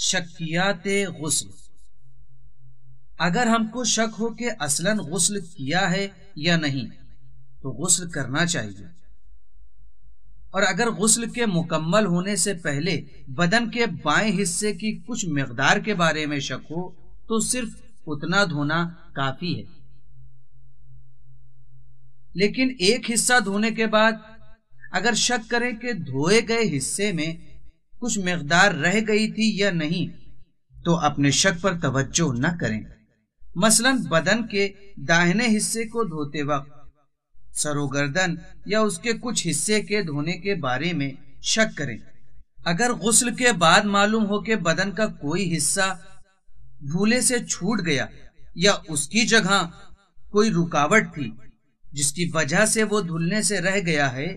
شکیات غسل۔ اگر ہم کو شک ہو کہ اصلاً غسل کیا ہے یا نہیں تو غسل کرنا چاہیے، اور اگر غسل کے مکمل ہونے سے پہلے بدن کے بائیں حصے کی کچھ مقدار کے بارے میں شک ہو تو صرف اتنا دھونا کافی ہے، لیکن ایک حصہ دھونے کے بعد اگر شک کریں کہ دھوئے گئے حصے میں کچھ مقدار رہ گئی تھی یا نہیں تو اپنے شک پر توجہ نہ کریں۔ مثلا بدن کے داہنے حصے کو دھوتے وقت سر و گردن یا اس کے کچھ حصے کے دھونے کے بارے میں شک کریں۔ اگر غسل کے بعد معلوم ہو کہ بدن کا کوئی حصہ بھولے سے چھوٹ گیا یا اس کی جگہ کوئی رکاوٹ تھی جس کی وجہ سے وہ دھلنے سے رہ گیا ہے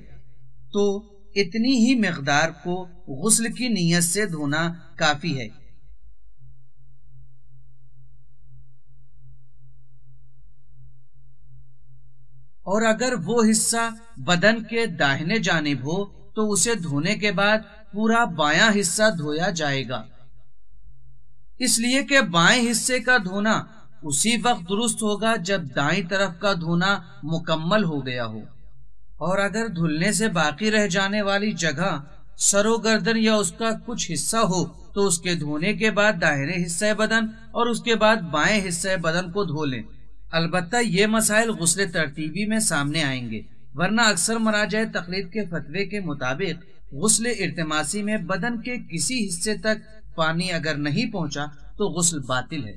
تو اتنی ہی مقدار کو غسل کی نیت سے دھونا کافی ہے۔ اور اگر وہ حصہ بدن کے داہنے جانب ہو تو اسے دھونے کے بعد پورا بایاں حصہ دھویا جائے گا، اس لیے کہ بائیں حصے کا دھونا اسی وقت درست ہوگا جب دائیں طرف کا دھونا مکمل ہو گیا ہو، اور اگر دھلنے سے باقی رہ جانے والی جگہ سر و گردن یا اس کا کچھ حصہ ہو تو اس کے دھونے کے بعد داہنے حصہ بدن اور اس کے بعد بائیں حصہ بدن کو دھو لیں۔ البتہ یہ مسائل غسل ترتیبی میں سامنے آئیں گے، ورنہ اکثر مراجع تقلید کے فتوے کے مطابق غسل ارتماسی میں بدن کے کسی حصے تک پانی اگر نہیں پہنچا تو غسل باطل ہے۔